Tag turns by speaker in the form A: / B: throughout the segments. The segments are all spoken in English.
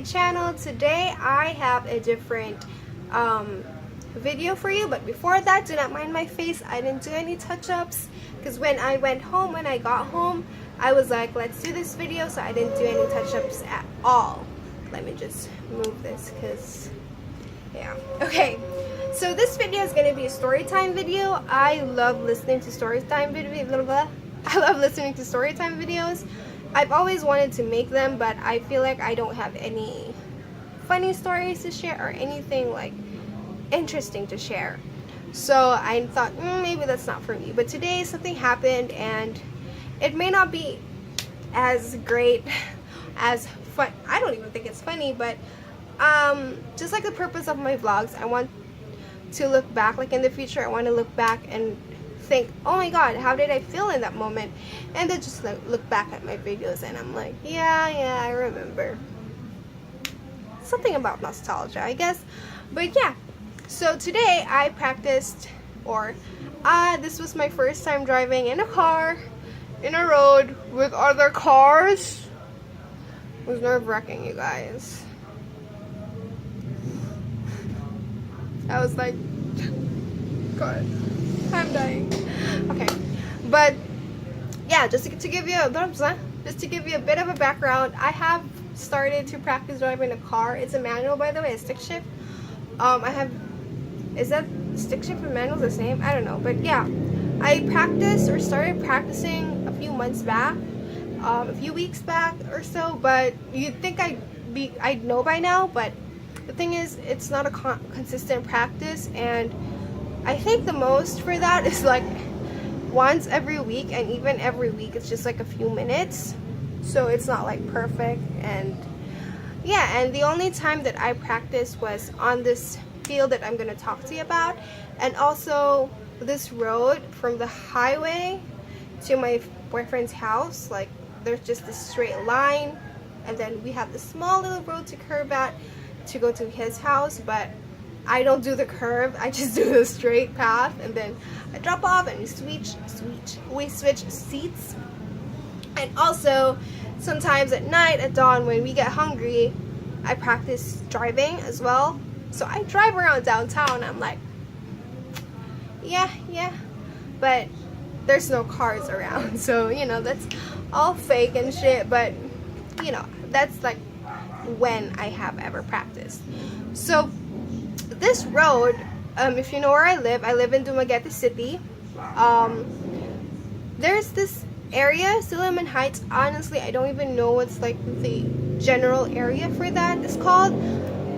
A: my channel. Today I have a different video for you, but before that, do not mind my face. I didn't do any touch-ups because when I got home, I was like, let's do this video, so I didn't do any touch-ups at all. Let me just move this because yeah, okay. So this video is going to be a story time video. I love listening to story time videos. I've always wanted to make them, but I feel like I don't have any funny stories to share or anything like interesting to share. So I thought maybe that's not for me. But today something happened, and it may not be as great as fun. I don't even think it's funny, but just like the purpose of my vlogs, I want to look back, like in the future, I want to look back and think, oh my god, how did I feel in that moment? And then just like look back at my videos and I'm like, yeah, I remember. Something about nostalgia, I guess. But yeah, so today I practiced, or this was my first time driving in a car, in a road with other cars. It was nerve-wracking, you guys. I was like, God, I'm dying. Okay, but yeah, just to give you a bit of a background, I have started to practice driving a car. It's a manual, by the way, a stick shift. Is that stick shift and manual the same? I don't know, but yeah, I started practicing a few months back, a few weeks back or so. But you'd think I'd know by now, but the thing is, it's not a consistent practice, and I think the most for that is like once every week, and even every week it's just like a few minutes, so it's not like perfect. And yeah, and the only time that I practiced was on this field that I'm going to talk to you about, and also this road from the highway to my boyfriend's house. Like there's just this straight line, and then we have this small little road to curve at to go to his house, but I don't do the curve, I just do the straight path, and then I drop off and we switch seats. And also sometimes at night, at dawn, when we get hungry, I practice driving as well. So I drive around downtown. I'm like, yeah, but there's no cars around, so you know, that's all fake and shit. But you know, that's like when I have ever practiced. So this road, if you know where I live in Dumaguete City. There's this area, Silliman Heights. Honestly, I don't even know what's like the general area for that is called.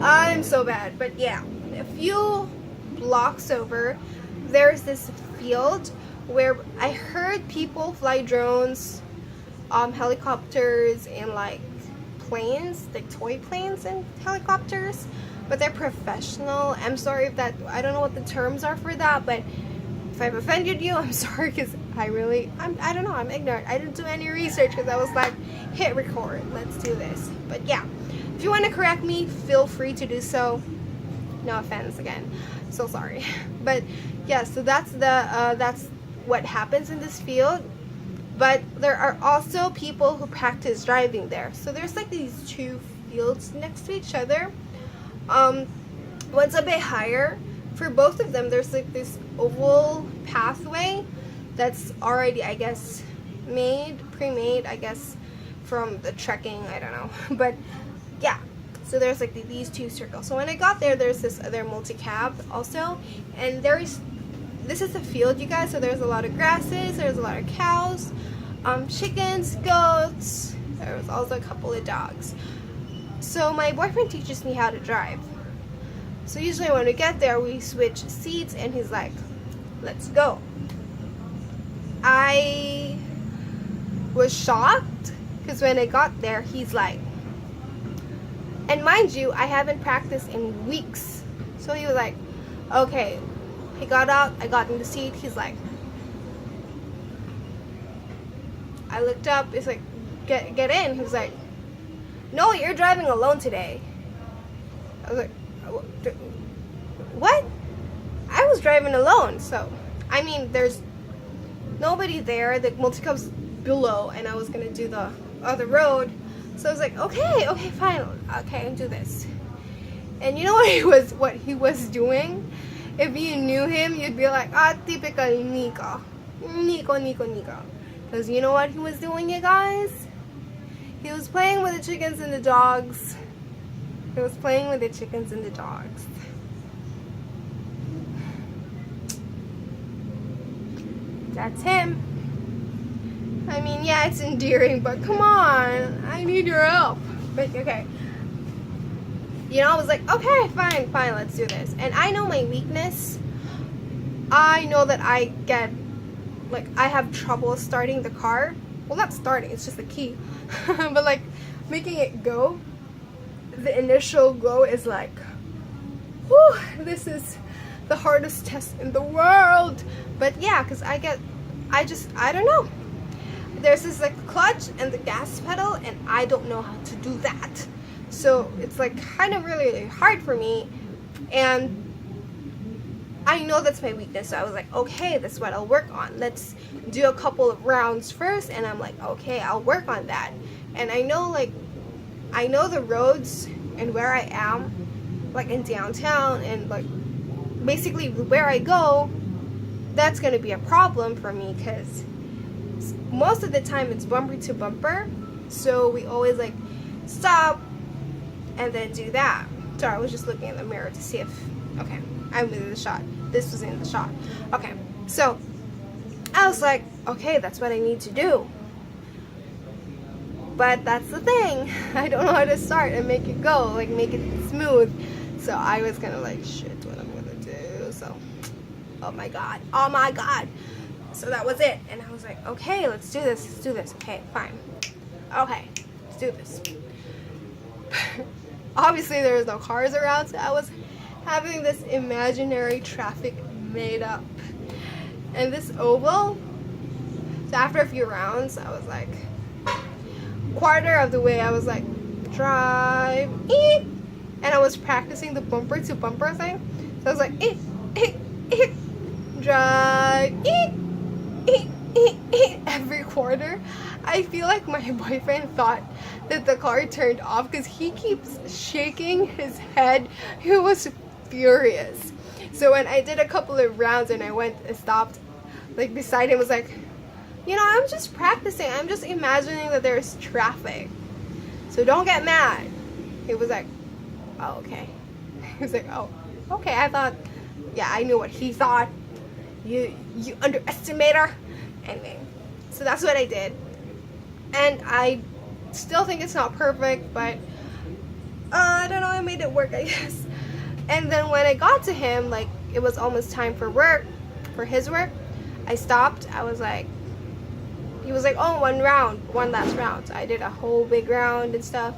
A: I'm so bad, but yeah, a few blocks over, there's this field where I heard people fly drones, helicopters, and like planes, like toy planes and helicopters, but they're professional. I'm sorry if that, I don't know what the terms are for that, but if I've offended you, I'm sorry, because I don't know, I'm ignorant. I didn't do any research because I was like, hit record, let's do this. But yeah, if you want to correct me, feel free to do so. No offense again, so sorry. But yeah, so that's what happens in this field. But there are also people who practice driving there. So there's like these two fields next to each other. One's a bit higher. For both of them, there's like this oval pathway that's already, I guess, pre-made, I guess, from the trekking, I don't know. But yeah, so there's like these two circles. So when I got there, there's this other multi-cab also, and this is a field, you guys, so there's a lot of grasses, there's a lot of cows, chickens, goats, there was also a couple of dogs. So my boyfriend teaches me how to drive. So usually when we get there, we switch seats, and he's like, let's go. I was shocked, because when I got there, he's like, and mind you, I haven't practiced in weeks. So he was like, okay. He got out, I got in the seat, he's like, I looked up, it's like, get in. He was like, no, you're driving alone today. I was like, what? I was driving alone. So I mean, there's nobody there, the multi-cab's below, and I was gonna do the other road, So I was like, okay, fine, okay, I'll do this. And you know what he was doing? If you knew him, you'd be like, ah, typical Nico. Because you know what he was doing, you guys? He was playing with the chickens and the dogs. That's him. I mean, yeah, it's endearing, but come on, I need your help. But okay. You know, I was like, okay, fine, let's do this. And I know my weakness. I know that I have trouble starting the car. Well, not starting, it's just the key. But like, making it go. The initial go is like, whew, this is the hardest test in the world. But yeah, because I don't know. There's this like clutch and the gas pedal, and I don't know how to do that. So it's like kind of really hard for me, and I know that's my weakness. So I was like, okay, that's what I'll work on. Let's do a couple of rounds first, and I'm like, okay, I'll work on that. And I know the roads and where I am, like in downtown, and like basically where I go, that's gonna be a problem for me because most of the time it's bumper to bumper. So we always like stop and then do that. Sorry, I was just looking in the mirror to see if, okay, I'm in the shot. This was in the shot. Okay, so I was like, okay, that's what I need to do. But that's the thing, I don't know how to start and make it go, like make it smooth. So I was kind of like, shit, what I'm gonna do. So, oh my god. So that was it, and I was like, okay, let's do this. Okay, fine. Okay, let's do this. Obviously there was no cars around, so I was having this imaginary traffic made up. And this oval, so after a few rounds, I was like, quarter of the way, I was like, drive, eep. And I was practicing the bumper to bumper thing. So I was like, eep, eep, eep, drive, eep, eep, eep, eep, every quarter. I feel like my boyfriend thought that the car turned off because he keeps shaking his head. He was furious. So when I did a couple of rounds and I went and stopped, like beside him, was like, you know, I'm just practicing. I'm just imagining that there's traffic. So don't get mad. He was like, oh, okay. He was like, oh, okay. I thought, yeah, I knew what he thought. You underestimator. Anyway, so that's what I did. And I still think it's not perfect, but I don't know, I made it work, I guess. And then when I got to him, like, it was almost time for his work, I stopped. I was like, he was like, oh, one last round. So I did a whole big round and stuff,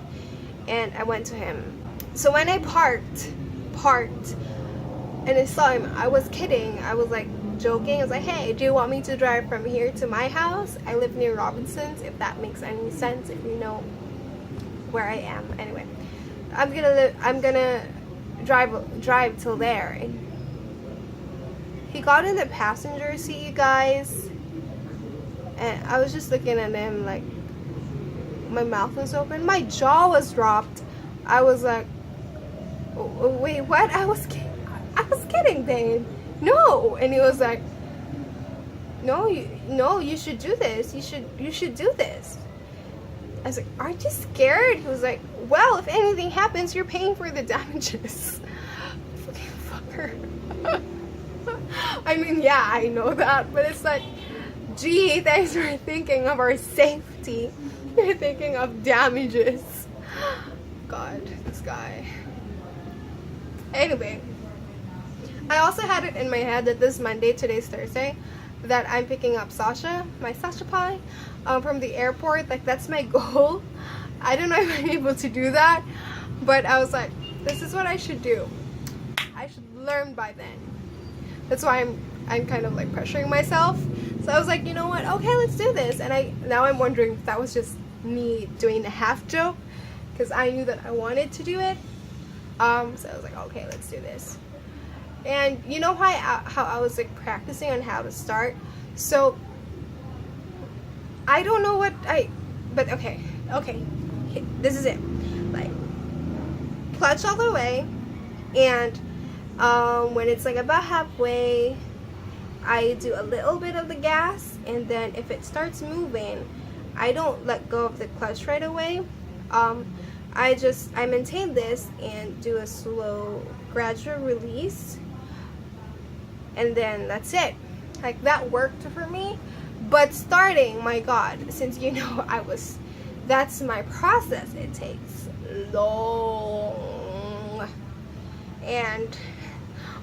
A: and I went to him. So when I parked, and I saw him, I was kidding. I was like joking. I was like, hey, do you want me to drive from here to my house? I live near Robinson's, if that makes any sense, if you know where I am. Anyway, I'm gonna drive till there. And he got in the passenger seat, you guys, and I was just looking at him like my mouth was open, my jaw was dropped. I was like, wait, what? I was kidding, babe. No. And he was like, no, you should do this. You should do this. I was like, aren't you scared? He was like, well, if anything happens, you're paying for the damages. Fucking fucker. I mean, yeah, I know that, but it's like, gee, thanks for thinking of our safety. You're thinking of damages. God, this guy. Anyway, I also had it in my head that this Monday, today's Thursday, that I'm picking up Sasha, my Sasha pie, from the airport. Like, that's my goal. I don't know if I'm able to do that, but I was like, this is what I should do. I should learn by then. That's why I'm kind of like pressuring myself. So I was like, you know what? Okay, let's do this. And now I'm wondering if that was just me doing a half joke, because I knew that I wanted to do it. So I was like, okay, let's do this. And you know how I was like practicing on how to start. So I don't know but okay. this is it. Like, clutch all the way, and when it's like about halfway, I do a little bit of the gas, and then if it starts moving, I don't let go of the clutch right away. I maintain this and do a slow, gradual release, and then that's it. Like, that worked for me. But starting, my God, since you know that's my process. It takes long. And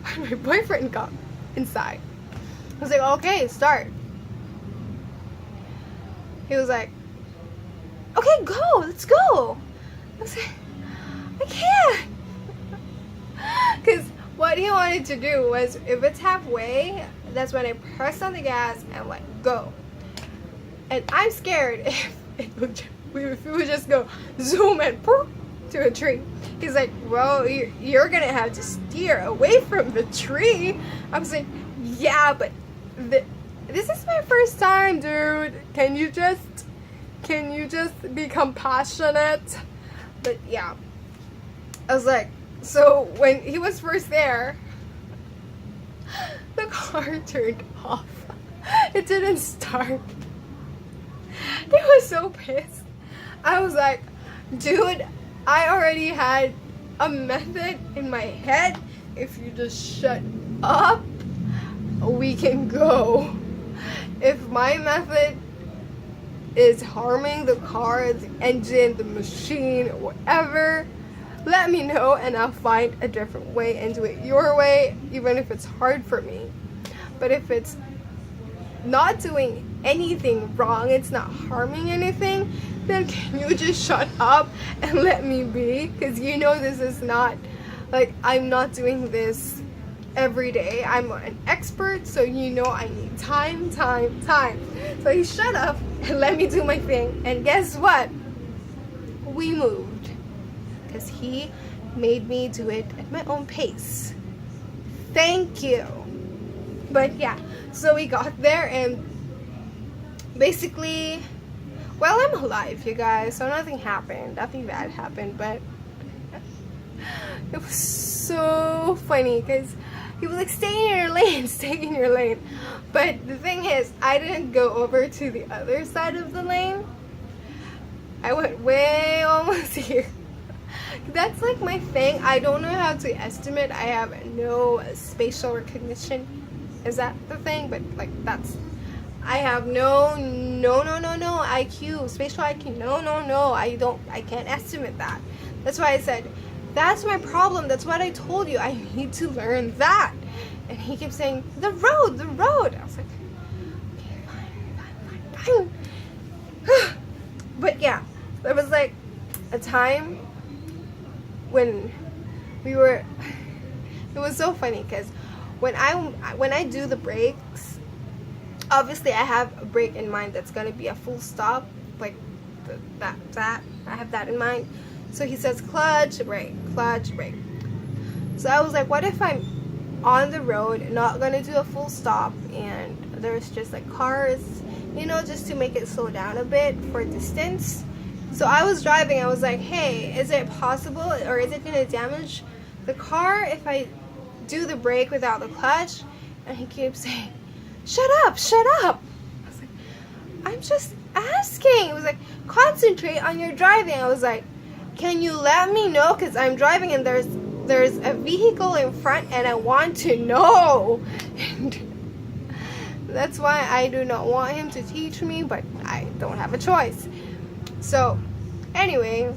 A: when my boyfriend got inside, I was like, okay, start. He was like, okay, go, let's go. I was like, I can't. Because what he wanted to do was, if it's halfway, that's when I press on the gas and let go. And I'm scared if it would just go zoom and poof to a tree. He's like, well, you're gonna have to steer away from the tree. I was like, yeah, but this is my first time, dude. Can you just be compassionate? But yeah, I was like, so when he was first there, the car turned off. It didn't start. He was so pissed. I was like, dude, I already had a method in my head. If you just shut up, we can go. If my method is harming the car, the engine, the machine, whatever, let me know and I'll find a different way and do it your way, even if it's hard for me. But if it's not doing anything wrong, it's not harming anything, then can you just shut up and let me be? Because you know this is not, like, I'm not doing this every day. I'm an expert, so you know I need time. So he shut up and let me do my thing. And guess what? We moved. Because he made me do it at my own pace. Thank you. But yeah, so we got there and basically, well, I'm alive, you guys, so nothing happened. Nothing bad happened, but it was so funny because he was like, stay in your lane, stay in your lane. But the thing is, I didn't go over to the other side of the lane. I went way almost here. That's like my thing. I don't know how to estimate. I have no spatial recognition. Is that the thing? But like, I have no IQ, spatial IQ. No. I can't estimate that. That's why I said, that's my problem. That's what I told you. I need to learn that. And he kept saying, the road. I was like, okay, fine. But yeah, there was like a time when we were, it was so funny because when I do the brakes, obviously I have a brake in mind that's gonna be a full stop, like that I have that in mind. So he says clutch, brake. So I was like, what if I'm on the road, not gonna do a full stop, and there's just like cars, you know, just to make it slow down a bit for distance. So I was driving, I was like, hey, is it possible, or is it gonna damage the car if I do the brake without the clutch? And he keeps saying, shut up. I was like, I'm just asking. It was like, concentrate on your driving. I was like, can you let me know, because I'm driving and there's a vehicle in front and I want to know. And that's why I do not want him to teach me, but I don't have a choice. So anyway,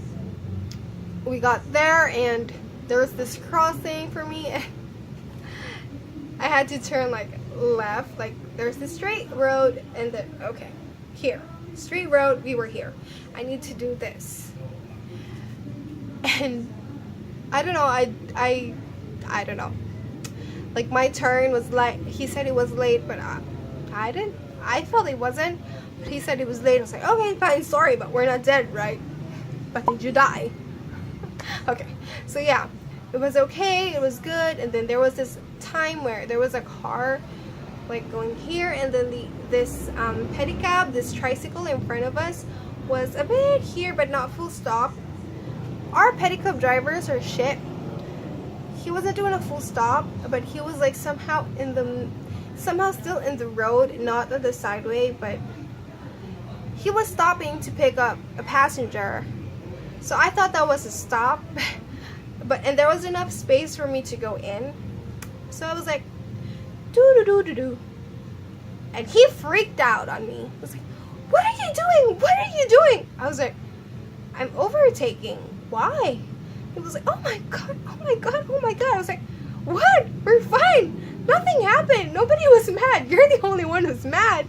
A: we got there and there was this crossing for me. I had to turn like left, like there's the straight road and then, okay, here, straight road, we were here. I need to do this. And I don't know, I don't know. Like my turn was like, he said it was late, but I felt it wasn't. But he said it was late. I was like, okay, fine, sorry, but we're not dead, right? But did you die? Okay, so yeah, it was okay, it was good. And then there was this time where there was a car like going here, and then this pedicab, this tricycle in front of us was a bit here, but not full stop. Our pedicab drivers are shit. He wasn't doing a full stop, but he was like somehow still in the road, not on the sideway, but he was stopping to pick up a passenger. So I thought that was a stop, and there was enough space for me to go in. So I was like, do. And he freaked out on me. He was like, what are you doing? What are you doing? I was like, I'm overtaking. Why? He was like, oh my god. I was like, what? We're fine. Nothing happened. Nobody was mad. You're the only one who's mad.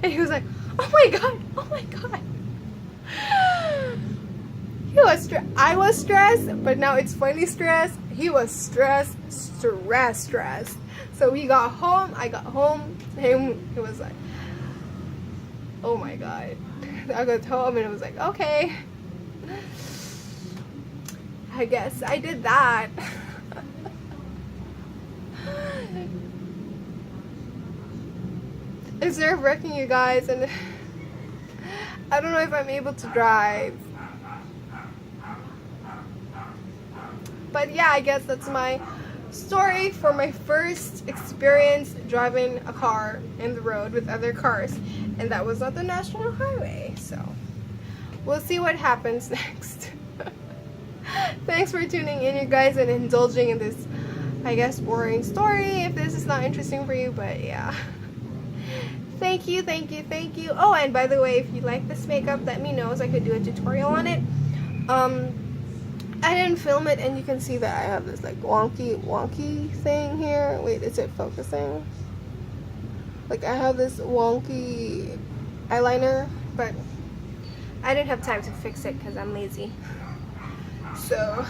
A: And he was like, oh my god. I was stressed, but now it's funny stress. He was stressed. So we got home, I got home, and he was like, oh my god. I got home and it was like, okay, I guess I did that. It's nerve-wracking, you guys, and I don't know if I'm able to drive. But yeah, I guess that's my story for my first experience driving a car in the road with other cars, and that was on the national highway. So we'll see what happens next. Thanks for tuning in, you guys, and indulging in this, I guess, boring story if this is not interesting for you. But yeah, thank you. Oh, and by the way, if you like this makeup, let me know so I could do a tutorial on it. I didn't film it, and you can see that I have this like wonky thing here. Wait, is it focusing? Like, I have this wonky eyeliner, but I didn't have time to fix it because I'm lazy. So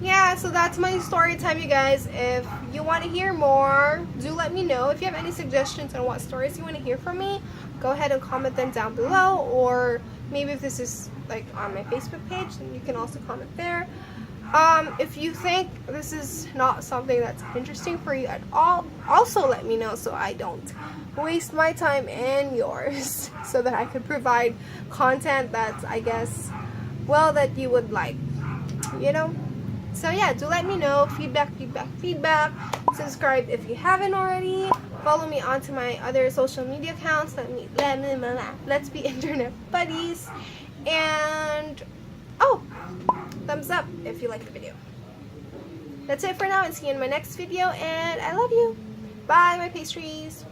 A: yeah, so that's my story time, you guys. If you want to hear more, do let me know. If you have any suggestions on what stories you want to hear from me, go ahead and comment them down below, or maybe if this is like on my Facebook page, then you can also comment there. If you think this is not something that's interesting for you at all, also let me know so I don't waste my time and yours, so that I could provide content that's, I guess, well, that you would like, you know. So yeah, do let me know. Feedback. Subscribe if you haven't already. Follow me onto my other social media accounts. Let's be internet buddies. And oh, thumbs up if you like the video. That's it for now, and see you in my next video, and I love you. Bye, my pastries.